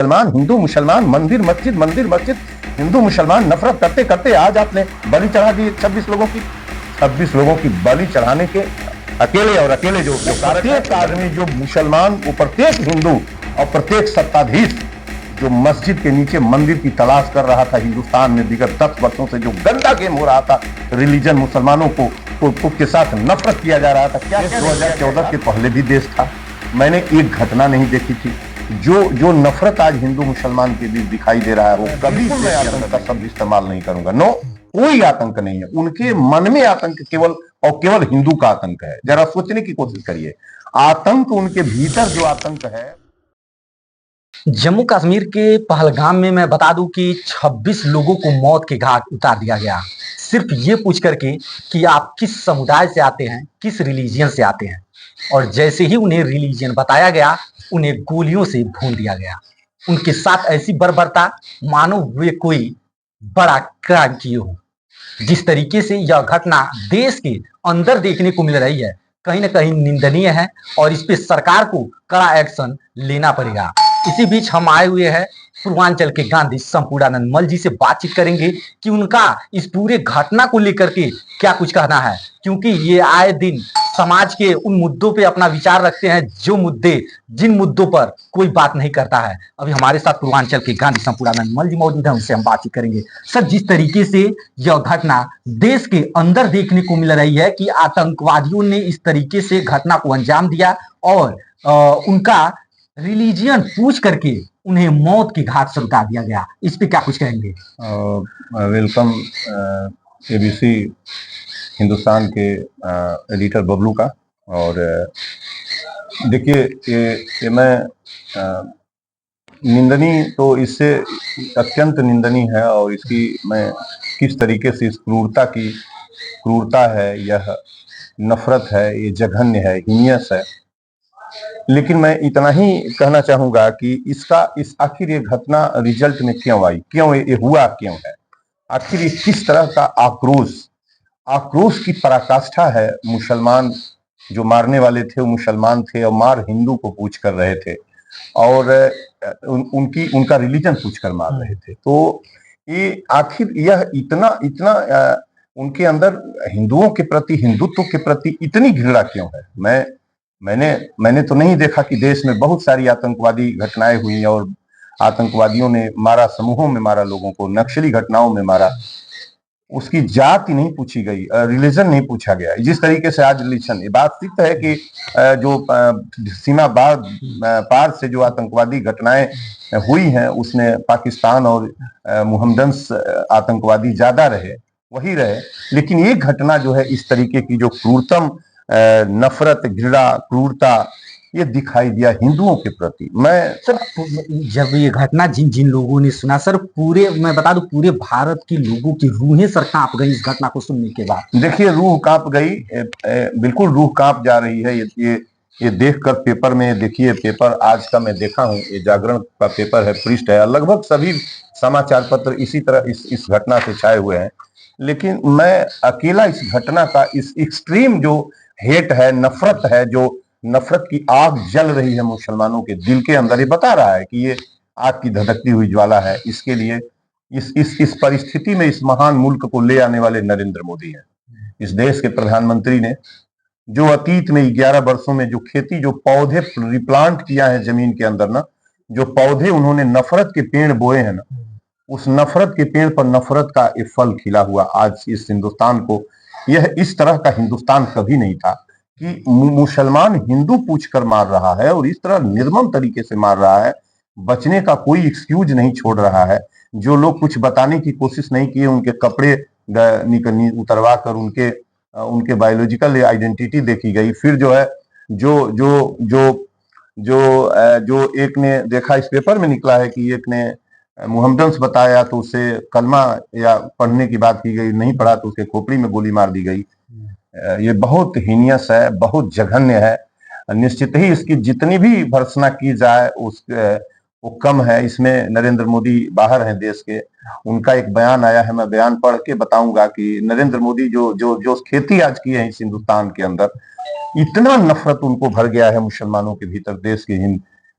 मुसलमान हिंदू मुसलमान मंदिर मस्जिद हिंदू मुसलमान नफरत करते करते आज आपने बलि चढ़ा दी 26 लोगों की बलि चढ़ाने के अकेले जो प्रत्येक आदमी जो मुसलमान वो प्रत्येक हिंदू और प्रत्येक सत्ताधीश जो मस्जिद के नीचे मंदिर की तलाश कर रहा था हिंदुस्तान में विगत 10 वर्षों से जो गंदा गेम हो रहा था रिलीजन मुसलमानों को के साथ नफरत किया जा रहा था। क्या 2014 के पहले भी देश था, मैंने एक घटना नहीं देखी थी। जो नफरत आज हिंदू मुसलमान के बीच दिखाई दे रहा है वो कभी मैं आतंक का शब्द इस्तेमाल नहीं करूंगा। नो, कोई आतंक नहीं है। उनके मन में आतंक केवल हिंदू का आतंक है। जरा सोचने की कोशिश करिए, आतंक उनके भीतर जो आतंक है। जम्मू कश्मीर के पहलगाम में मैं बता दूं कि 26 लोगों को मौत के घाट उतार दिया गया, सिर्फ ये पूछ करके कि आप किस समुदाय से आते हैं, किस रिलीजियन से आते हैं। और जैसे ही उन्हें रिलीजियन बताया गया, उन्हें गोलियों से भून दिया गया। उनके साथ ऐसी बर्बरता मानो वे कोई बड़ा क्राइम किए हो। जिस तरीके से यह घटना देश के अंदर देखने को मिल रही है, कहीं ना कहीं निंदनीय है और इस पे सरकार को कड़ा एक्शन लेना पड़ेगा। इसी बीच हम आए हुए हैं पूर्वांचल के गांधी संपूर्णानंद मल जी से बातचीत करेंगे कि उनका इस पूरे घटना को लेकर के क्या कुछ कहना है, क्योंकि ये आए दिन समाज के उन मुद्दों पे अपना विचार रखते हैं जिन मुद्दों पर कोई बात नहीं करता है। अभी हमारे साथ पूर्वांचल के गांधी संपूर्णानंद मल जी मौजूद है, उनसे हम बातचीत करेंगे। सर, जिस तरीके से यह घटना देश के अंदर देखने को मिल रही है कि आतंकवादियों ने इस तरीके से घटना को अंजाम दिया और उनका रिलीजियन पूछ करके उन्हें मौत की घाट से उतार दिया गया, इस पे क्या कुछ कहेंगे? वेलकम एबीसी हिंदुस्तान के एडिटर बबलू का। और देखिए, ये मैं निंदनीय तो इससे अत्यंत निंदनीय है और इसकी मैं किस तरीके से इस क्रूरता है, यह नफरत है, ये जघन्य है, हीनियस है। लेकिन मैं इतना ही कहना चाहूंगा कि आखिर ये घटना रिजल्ट में क्यों आई, क्यों ये हुआ, क्यों है, आखिर ये किस तरह का आक्रोश की पराकाष्ठा है। मुसलमान जो मारने वाले थे वो मुसलमान थे और मार हिंदू को पूछ कर रहे थे और उनका रिलीजन पूछ कर मार रहे थे। तो ये आखिर यह इतना उनके अंदर हिंदुओं के प्रति, हिंदुत्व के प्रति इतनी घृणा क्यों है। मैंने तो नहीं देखा कि देश में बहुत सारी आतंकवादी घटनाएं हुई और आतंकवादियों ने मारा, समूहों में मारा, लोगों को नक्सली घटनाओं में मारा। उसकी जाति नहीं पूछी गई, रिलीजन नहीं पूछा गया। जिस तरीके से आज रिलीजन, ये बात सिद्ध है कि जो सीमा पार से जो आतंकवादी घटनाएं हुई हैं उसमें पाकिस्तान और मोहम्मदंस आतंकवादी ज्यादा वही रहे। लेकिन ये घटना जो है, इस तरीके की जो क्रूरतम नफरत, घृणा, क्रूरता ये दिखाई दिया हिंदुओं के प्रति। मैं सर, जब ये घटना जिन लोगों ने सुना, सर मैं बता दूं पूरे भारत के लोगों की रूहें सर कांप गई इस घटना को सुनने के बाद। देखिए, रूह कांप गई, बिल्कुल रूह कांप जा रही है। ये देखकर पेपर में, देखिए पेपर आज का मैं देखा हूँ, ये जागरण का पेपर है, पृष्ठ है, लगभग सभी समाचार पत्र इसी तरह इस घटना से छाए हुए हैं। लेकिन मैं अकेला इस घटना का, इस एक्सट्रीम जो हेट है, नफरत है, जो नफरत की आग जल रही है मुसलमानों के दिल के अंदर, ये बता रहा है कि ये आग की धधकती हुई ज्वाला है। इसके लिए इस परिस्थिति में इस महान मुल्क को ले आने वाले नरेंद्र मोदी हैं। इस देश के प्रधानमंत्री ने जो अतीत में 11 वर्षों में जो खेती, जो पौधे रिप्लांट किया है जमीन के अंदर ना, जो पौधे उन्होंने नफरत के पेड़ बोए हैं ना, उस नफरत के पेड़ पर नफरत का ये फल खिला हुआ आज इस हिंदुस्तान को। यह इस तरह का हिंदुस्तान कभी नहीं था कि मुसलमान हिंदू पूछकर मार रहा है और इस तरह निर्मम तरीके से मार रहा है। बचने का कोई एक्सक्यूज नहीं छोड़ रहा है। जो लोग कुछ बताने की कोशिश नहीं किए, उनके कपड़े उतरवा कर उनके बायोलॉजिकल आइडेंटिटी देखी गई। फिर जो है जो एक ने देखा, इस पेपर में निकला है कि एक ने मोहम्मदंस बताया तो उसे कलमा या पढ़ने की बात की गई, नहीं पढ़ा तो उसके खोपड़ी में गोली मार दी गई। ये बहुत हीनियस है, बहुत जघन्य है। निश्चित ही इसकी जितनी भी भर्त्सना की जाए वो कम है। इसमें नरेंद्र मोदी बाहर हैं देश के, उनका एक बयान आया है, मैं बयान पढ़ के बताऊंगा कि नरेंद्र मोदी जो खेती आज की है इस हिंदुस्तान के अंदर, इतना नफरत उनको भर गया है मुसलमानों के भीतर, देश के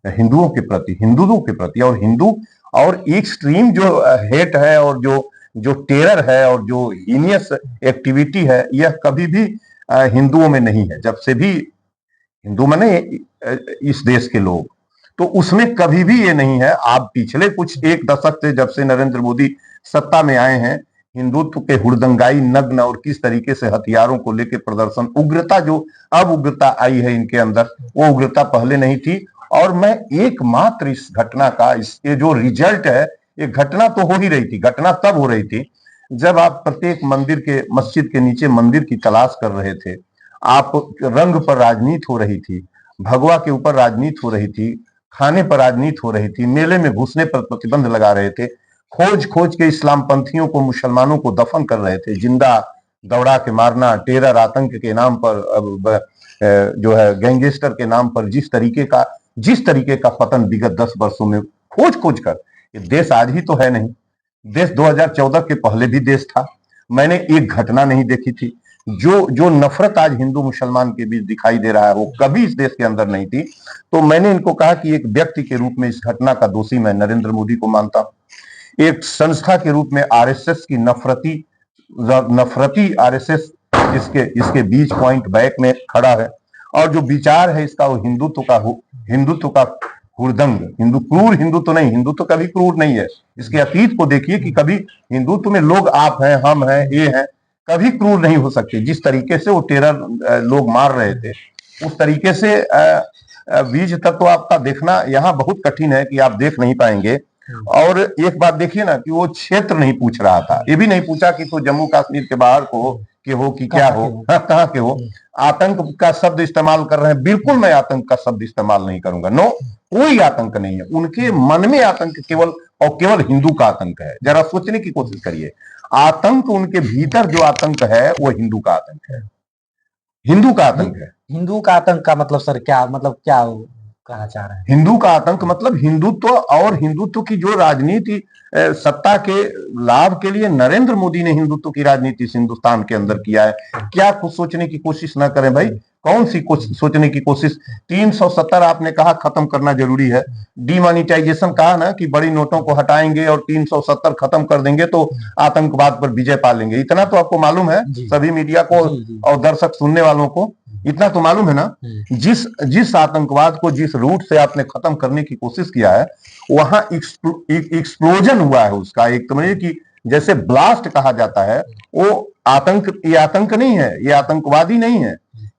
हिंदुओं के प्रति और हिंदू और एक्सट्रीम जो हेट है और जो जो टेरर है और जो हीनियस एक्टिविटी है, यह कभी भी हिंदुओं में नहीं है। जब से भी हिंदू माने इस देश के लोग, तो उसमें कभी भी ये नहीं है। आप पिछले कुछ एक दशक से, जब से नरेंद्र मोदी सत्ता में आए हैं, हिंदुत्व के हुड़दंगाई नग्न और किस तरीके से हथियारों को लेकर प्रदर्शन, उग्रता जो अब उग्रता आई है इनके अंदर, वो उग्रता पहले नहीं थी। और मैं एकमात्र इस घटना का, इसके जो रिजल्ट है, ये घटना तो हो ही रही थी। घटना तब हो रही थी जब आप प्रत्येक मंदिर के, मस्जिद के नीचे मंदिर की तलाश कर रहे थे, आप रंग पर राजनीति हो रही थी, भगवा के ऊपर राजनीति हो रही थी, खाने पर राजनीति हो रही थी, मेले में घुसने पर प्रतिबंध लगा रहे थे, खोज खोज के इस्लाम पंथियों को, मुसलमानों को दफन कर रहे थे, जिंदा दौड़ा के मारना, टेरर आतंक के नाम पर, जो है गैंगस्टर के नाम पर जिस तरीके का पतन विगत 10 वर्षों में खोज खोज कर, ये देश आज ही तो है नहीं, देश 2014 के पहले भी देश था। मैंने एक घटना नहीं देखी थी। जो नफरत आज हिंदू मुसलमान के बीच दिखाई दे रहा है, वो कभी इस देश के अंदर नहीं थी। तो मैंने इनको कहा कि एक व्यक्ति के रूप में इस घटना का दोषी मैं नरेंद्र मोदी को मानता हूं। एक संस्था के रूप में आरएसएस की नफरती आरएसएस इसके बीच पॉइंट बैक में खड़ा है, और जो विचार है इसका, वो हिंदुत्व का हुड़दंग, क्रूर हिंदुत्व नहीं, हिंदुत्व कभी क्रूर नहीं है। इसके अतीत को देखिए कि कभी हिंदुत्व में लोग आप हैं, हम हैं, ये हैं, कभी क्रूर नहीं हो सकते। जिस तरीके से वो टेरर लोग मार रहे थे, उस तरीके से बीज तत्व आपका देखना यहाँ बहुत कठिन है कि आप देख नहीं पाएंगे। और एक बात देखिए ना कि वो क्षेत्र नहीं पूछ रहा था, ये भी नहीं पूछा कि तो जम्मू कश्मीर के बाहर को कि हो कि क्या हो, कहाँ के हो। आतंक का शब्द इस्तेमाल कर रहे हैं, बिल्कुल मैं आतंक का शब्द इस्तेमाल नहीं करूंगा। नो, कोई आतंक नहीं है। उनके मन में आतंक केवल हिंदू का आतंक है। जरा सोचने की कोशिश करिए, आतंक उनके भीतर जो आतंक है वो हिंदू का आतंक है, हिंदू का आतंक है। हिंदू का आतंक का मतलब सर क्या, मतलब क्या कहना चाह रहे हैं? हिंदू का आतंक मतलब हिंदुत्व, और हिंदुत्व की जो राजनीति, सत्ता के लाभ के लिए नरेंद्र मोदी ने हिंदुत्व की राजनीति हिंदुस्तान के अंदर किया है। क्या कुछ सोचने की कोशिश ना करें भाई? कौन सी सोचने की कोशिश? 370 आपने कहा खत्म करना जरूरी है, डीमोनिटाइजेशन कहा ना कि बड़ी नोटों को हटाएंगे और 370 खत्म कर देंगे तो आतंकवाद पर विजय पा लेंगे। इतना तो आपको मालूम है, सभी मीडिया को और दर्शक सुनने वालों को इतना तो मालूम है ना, जिस आतंकवाद को जिस रूट से आपने खत्म करने की कोशिश किया है, वहां एक्सप्लोजन हुआ है उसका। एक तो मतलब कि जैसे ब्लास्ट कहा जाता है, वो ये आतंक नहीं है, ये आतंकवादी नहीं है,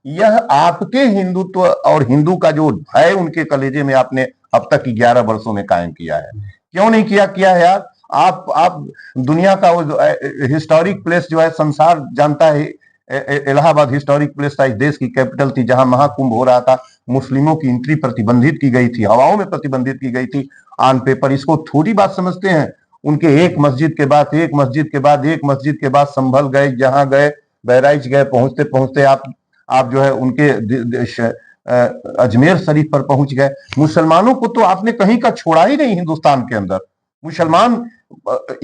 यह आपके हिंदुत्व और हिंदू का जो भय उनके कलेजे में आपने अब तक की 11 वर्षों में कायम किया है। क्यों नहीं किया है यार? आप दुनिया का वो हिस्टोरिक प्लेस जो है, संसार जानता है, इलाहाबाद हिस्टोरिक प्लेस था, इस देश की कैपिटल थी, जहां महाकुंभ हो रहा था। मुस्लिमों की एंट्री प्रतिबंधित की गई थी, हवाओं में प्रतिबंधित की गई थी ऑन पेपर। इसको थोड़ी बात समझते हैं? उनके एक मस्जिद के बाद एक मस्जिद के बाद एक मस्जिद के बाद संभल गए, जहां गए, बहराइच गए, पहुंचते पहुंचते आप जो है उनके अजमेर शरीफ पर पहुंच गए। मुसलमानों को तो आपने कहीं का छोड़ा ही नहीं हिंदुस्तान के अंदर। मुसलमान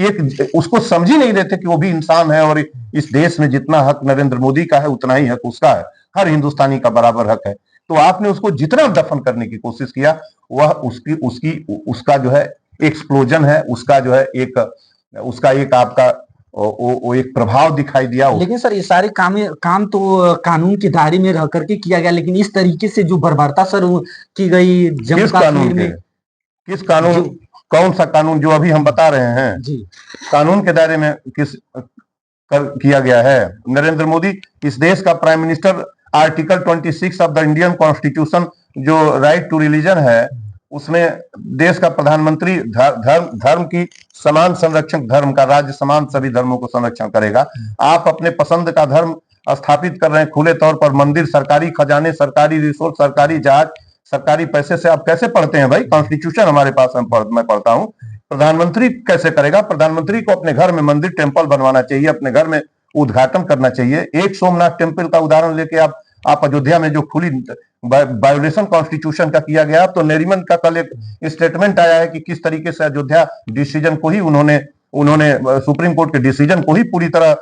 एक उसको समझ ही नहीं रहे थे कि वो भी इंसान है, और इस देश में जितना हक नरेंद्र मोदी का है उतना ही हक उसका है, हर हिंदुस्तानी का बराबर हक है। तो आपने उसको जितना दफन करने की कोशिश किया, वह उसका जो है एक्सप्लोजन है, उसका जो है एक आपका वो एक प्रभाव दिखाई दिया। लेकिन सर ये सारे काम तो कानून के दायरे में रह करके किया गया, लेकिन इस तरीके से जो बर्बरता सर की गई जम्मू कश्मीर में, किस कानून? कौन सा कानून? जो अभी हम बता रहे हैं जी, कानून के दायरे में किया गया है? नरेंद्र मोदी इस देश का prime minister, article 26 of the Indian constitution जो राइट टू रिलीजन है, उसमें देश का प्रधानमंत्री धर्म की समान संरक्षक, धर्म का राज्य समान सभी धर्मों को संरक्षण करेगा। आप अपने पसंद का धर्म स्थापित कर रहे हैं खुले तौर पर। मंदिर, सरकारी खजाने, सरकारी रिसोर्स, सरकारी जहाज, सरकारी पैसे से आप कैसे पढ़ते हैं भाई? कॉन्स्टिट्यूशन हमारे पास मैं पढ़ता हूं। प्रधानमंत्री कैसे करेगा? प्रधानमंत्री को अपने घर में मंदिर, टेम्पल बनवाना चाहिए, अपने घर में उद्घाटन करना चाहिए। एक सोमनाथ टेम्पल का उदाहरण लेके आप अयोध्या में जो खुली वायोलेशन कॉन्स्टिट्यूशन का किया गया, तो नरीमन का कल एक स्टेटमेंट आया है कि किस तरीके से अयोध्या डिसीजन को ही उन्होंने सुप्रीम कोर्ट के डिसीजन को ही पूरी तरह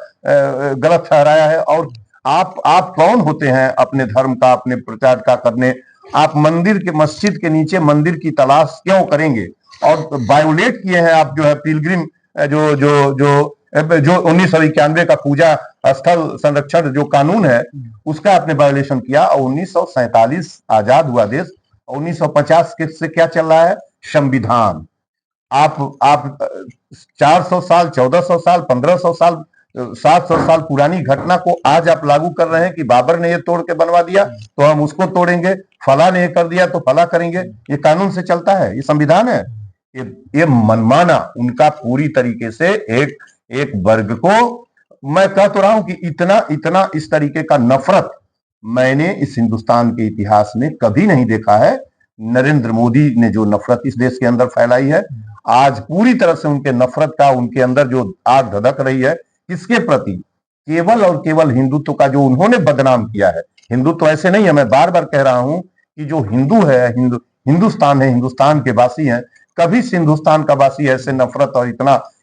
गलत ठहराया है। और आप कौन होते हैं अपने धर्म का, अपने प्रचार का करने आप मंदिर के मस्जिद के नीचे मंदिर की तलाश क्यों करेंगे? और वायोलेट किए हैं आप, जो है पिलग्रिम जो जो जो जो 1991 का पूजा स्थल संरक्षण जो कानून है उसका आपने वायोलेशन किया। और 1947 आजाद हुआ देश, 1950 के से क्या चल रहा है? संविधान। आप 400 साल, 1400 साल, 1500 साल, 700 साल पुरानी घटना को आज आप लागू कर रहे हैं कि बाबर ने ये तोड़ के बनवा दिया तो हम उसको तोड़ेंगे, फला ने ये कर दिया तो फला करेंगे। ये कानून से चलता है? ये संविधान है? ये मनमाना उनका पूरी तरीके से एक वर्ग को, मैं कह तो रहा हूं कि इतना इतना इस तरीके का नफरत मैंने इस हिंदुस्तान के इतिहास में कभी नहीं देखा है। नरेंद्र मोदी ने जो नफरत इस देश के अंदर फैलाई है, आज पूरी तरह से उनके नफरत का, उनके अंदर जो आग धधक रही है, किसके प्रति? केवल और केवल हिंदुत्व का जो उन्होंने बदनाम किया है। हिंदुत्व ऐसे नहीं है, मैं बार बार कह रहा हूं कि जो हिंदू है, हिंदुस्तान है, हिंदुस्तान के वासी हैं, कभी से हिंदुस्तान का वासी ऐसे नफरत और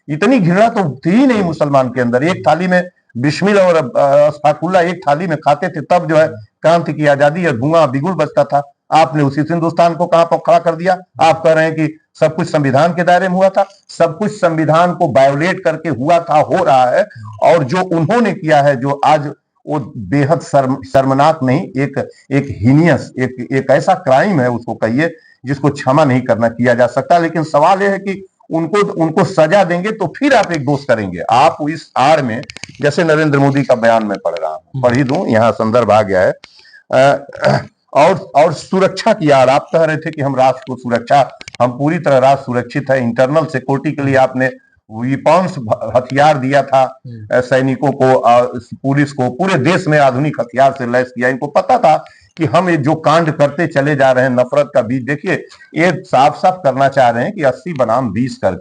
इतनी घृणा तो थी ही नहीं मुसलमान के अंदर। एक थाली में बिस्मिल और अस्तागफिरुल्लाह एक थाली में खाते थे, तब जो है क्रांति की आजादी या धुआं बिगुल बजता था। आपने उसी हिंदुस्तान को कहां पर खड़ा कर दिया? आप कह रहे हैं कि सब कुछ संविधान के दायरे में हुआ था। सब कुछ संविधान को वायोलेट करके हुआ था, हो रहा है। और जो उन्होंने किया है, जो आज वो बेहद शर्मनाक नहीं, एक हीनियस, एक ऐसा क्राइम है, उसको कहिए, जिसको क्षमा नहीं करना किया जा सकता। लेकिन सवाल यह है कि उनको सजा देंगे तो फिर आप एक दोष करेंगे। आप इस आड़ में, जैसे नरेंद्र मोदी का बयान मैं पढ़ रहा हूं, पढ़ ही दूं, यहाँ संदर्भ आ गया है। और सुरक्षा की आड़ आप कह रहे थे कि हम राष्ट्र को सुरक्षा, हम पूरी तरह राष्ट्र सुरक्षित है। इंटरनल सिक्योरिटी के लिए आपने वेपन्स, हथियार दिया था सैनिकों को, पुलिस को, पूरे देश में आधुनिक हथियार से लैस किया। इनको पता था कि हम ये जो कांड करते चले जा रहे हैं, नफरत का बीज, देखिए ये साफ साफ करना चाह रहे हैं कि 80 बनाम 20 कर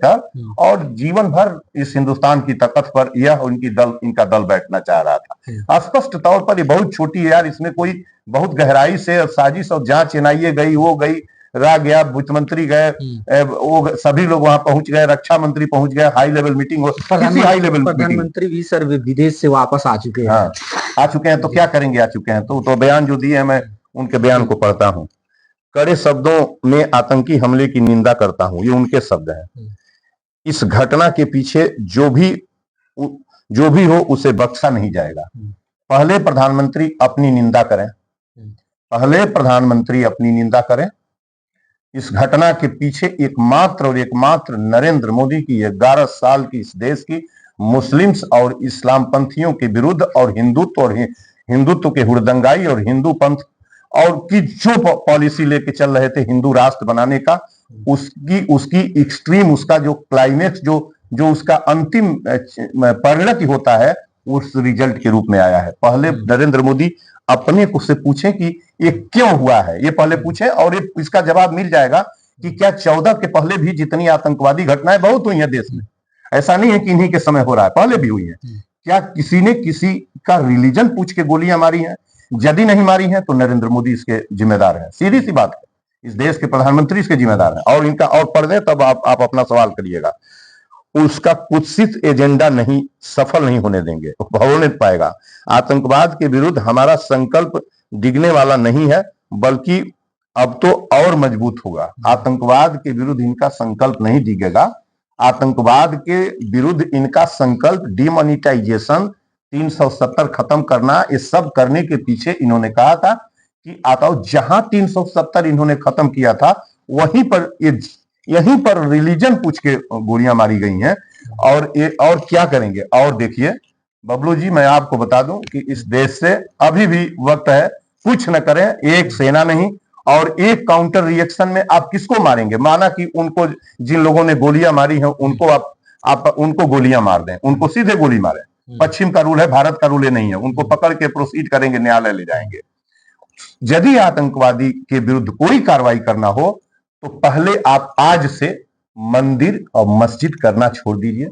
और जीवन भर इस हिंदुस्तान की तख्त पर यह इनका दल बैठना चाह रहा था। स्पष्ट तौर पर ये बहुत छोटी है यार, इसमें कोई बहुत गहराई से साजिश और जांच एनआईए गई, वो गई, रह गया, वित्त मंत्री गए, वो सभी लोग वहां पहुंच गए, रक्षा मंत्री पहुंच गए, high level meeting, high level प्रधानमंत्री भी सर विदेश से वापस आ चुके हैं। हाँ, आ चुके हैं, तो क्या करेंगे? आ चुके हैं तो बयान जो दिए हैं, मैं उनके बयान को पढ़ता हूं। कड़े शब्दों में आतंकी हमले की निंदा करता हूं, ये उनके शब्द हैं। इस घटना के पीछे जो भी हो उसे बख्शा नहीं जाएगा। पहले प्रधानमंत्री अपनी निंदा करें, पहले प्रधानमंत्री अपनी निंदा करें। इस घटना के पीछे एकमात्र नरेंद्र मोदी की 11 साल की इस देश की मुस्लिम्स और इस्लाम पंथियों के विरुद्ध और हिंदुत्व के हुड़दंगाई और हिंदू पंथ और की जो पॉलिसी लेके चल रहे थे हिंदू राष्ट्र बनाने का, उसकी एक्सट्रीम, उसका जो क्लाइमेक्स, जो उसका अंतिम परिणति होता है, उस रिजल्ट के रूप में आया है। पहले नरेंद्र मोदी अपने को से पूछें कि ये क्यों हुआ है, ये पहले पूछें, और इसका जवाब मिल जाएगा कि क्या 14 के पहले भी जितनी आतंकवादी घटनाएं बहुत हुई हैं देश में, ऐसा नहीं है कि इन्हीं के समय हो रहा है, पहले भी हुई है। क्या किसी ने किसी का रिलीजन पूछ के गोलियां मारी हैं? यदि नहीं मारी हैं तो नरेंद्र मोदी इसके जिम्मेदार हैं, सीधी सी बात है। इस देश के प्रधानमंत्री इसके जिम्मेदार हैं। और इनका और पढ़ दें तब आप अपना सवाल करिएगा। उसका कुत्सित एजेंडा नहीं, सफल नहीं होने देंगे, होने पाएगा। आतंकवाद के विरुद्ध हमारा संकल्प डिगने वाला नहीं है, बल्कि अब तो और मजबूत होगा। आतंकवाद के विरुद्ध इनका संकल्प नहीं डिगेगा। आतंकवाद के विरुद्ध इनका संकल्प डिमोनिटाइजेशन, 370 खत्म करना, ये सब करने के पीछे इन्होंने कहा था कि जहां 370 इन्होंने खत्म किया था, यहीं पर रिलीजन पूछ के गोलियां मारी गई हैं। और क्या करेंगे? और देखिए बबलू जी, मैं आपको बता दूं कि इस देश से अभी भी वक्त है, कुछ न करें, एक सेना नहीं और एक काउंटर रिएक्शन में आप किसको मारेंगे? माना कि उनको, जिन लोगों ने गोलियां मारी हैं, उनको आप उनको गोलियां मार दें, उनको सीधे गोली मारें। पश्चिम का रूल है, भारत का रूल नहीं है। उनको पकड़ के प्रोसीड करेंगे, न्यायालय ले जाएंगे। यदि आतंकवादी के विरुद्ध कोई कार्रवाई करना हो तो पहले आप आज से मंदिर और मस्जिद करना छोड़ दीजिए।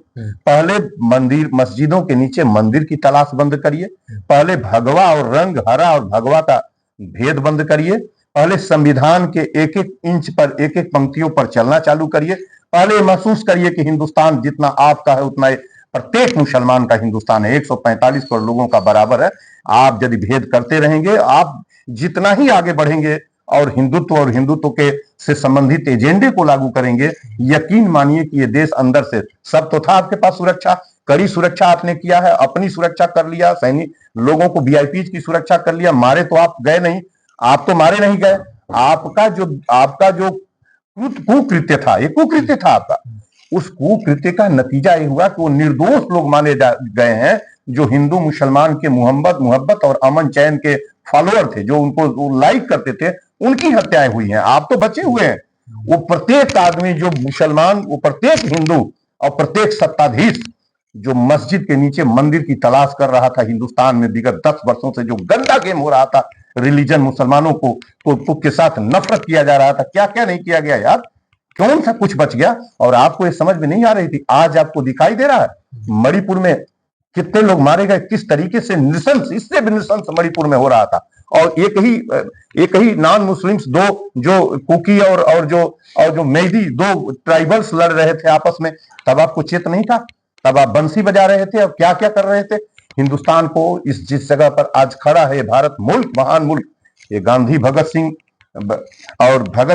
पहले मंदिर मस्जिदों के नीचे मंदिर की तलाश बंद करिए। पहले भगवा और रंग, हरा और भगवा का भेद बंद करिए। पहले संविधान के एक एक इंच पर, एक एक पंक्तियों पर चलना चालू करिए। पहले महसूस करिए कि हिंदुस्तान जितना आपका है उतना प्रत्येक मुसलमान का हिंदुस्तान है, 145 करोड़ लोगों का बराबर है। आप यदि भेद करते रहेंगे, आप जितना ही आगे बढ़ेंगे और हिंदुत्व के से संबंधित एजेंडे को लागू करेंगे, यकीन मानिए कि ये देश अंदर से सब तो था आपके पास सुरक्षा, कड़ी सुरक्षा आपने किया है, अपनी सुरक्षा कर लिया, सैनिक लोगों को वीआईपी की सुरक्षा कर लिया, मारे तो आप गए नहीं, आप तो मारे नहीं गए, आपका जो कुकृत्य था, ये कुकृत्य था आपका, उस कुकृत्य का नतीजा ये हुआ कि वो निर्दोष लोग माने गए हैं, जो हिंदू मुसलमान के मोहब्बत और अमन चैन के फॉलोअर थे, जो उनको लाइक करते थे, उनकी हत्याएं हुई हैं। आप तो बचे हुए हैं। वो प्रत्येक आदमी जो मुसलमान, वो प्रत्येक हिंदू और प्रत्येक सत्ताधीश जो मस्जिद के नीचे मंदिर की तलाश कर रहा था हिंदुस्तान में विगत 10 वर्षों से, जो गंदा गेम हो रहा था, रिलीजन मुसलमानों को के साथ नफरत किया जा रहा था, क्या क्या नहीं किया गया यार, कौन सा कुछ बच गया? और आपको ये समझ में नहीं आ रही थी, आज आपको दिखाई दे रहा है मणिपुर में कितने लोग मारे गए, किस तरीके से नृशंस, इससे भी नृशंस मणिपुर में हो रहा था। और एक ही नॉन मुस्लिम्स, दो जो कुकी और जो मेहदी, दो ट्राइबल्स लड़ रहे थे आपस में, तब आपको चेत नहीं था? तब आप बंसी बजा रहे थे और क्या क्या कर रहे थे? हिंदुस्तान को इस जिस जगह पर आज खड़ा है भारत मुल्क, महान मुल्क, ये गांधी, भगत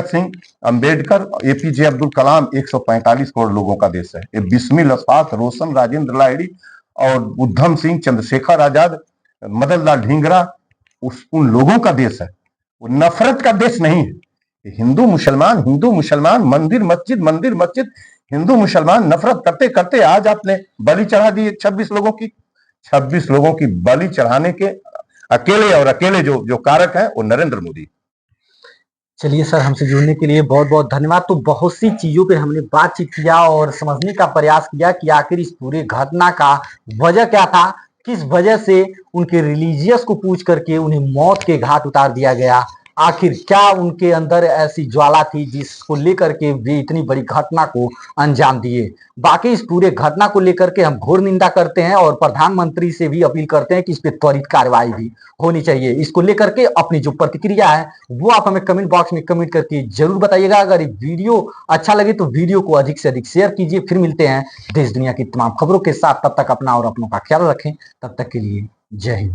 सिंह, अंबेडकर, एपीजे अब्दुल कलाम, 145 करोड़ लोगों का देश है। ये बिस्मिल, अशफाक, रोशन, राजेंद्र लाहिड़ी और उधम सिंह, चंद्रशेखर आजाद, मदन लाल ढींगरा, उन लोगों का देश है, वो नफरत का देश नहीं है। हिंदू मुसलमान, मंदिर मस्जिद, हिंदू मुसलमान नफरत करते करते आज आपने बलि चढ़ा दी 26 लोगों की। 26 लोगों की बलि चढ़ाने के अकेले जो कारक है वो नरेंद्र मोदी। चलिए सर, हमसे जुड़ने के लिए बहुत बहुत धन्यवाद। तो बहुत सी चीजों पे हमने बातचीत किया और समझने का प्रयास किया कि आखिर इस पूरे घटना का वजह क्या था, किस वजह से उनके रिलीजियस को पूछ करके उन्हें मौत के घाट उतार दिया गया, आखिर क्या उनके अंदर ऐसी ज्वाला थी जिसको लेकर के वे इतनी बड़ी घटना को अंजाम दिए। बाकी इस पूरे घटना को लेकर के हम घोर निंदा करते हैं और प्रधानमंत्री से भी अपील करते हैं कि इस पे त्वरित कार्रवाई भी होनी चाहिए। इसको लेकर के अपनी जो प्रतिक्रिया है वो आप हमें कमेंट बॉक्स में कमेंट करके जरूर बताइएगा। अगर ये वीडियो अच्छा लगे तो वीडियो को अधिक से अधिक शेयर कीजिए। फिर मिलते हैं देश दुनिया की तमाम खबरों के साथ, तब तक अपना और अपनों का ख्याल रखें। तब तक के लिए जय हिंद।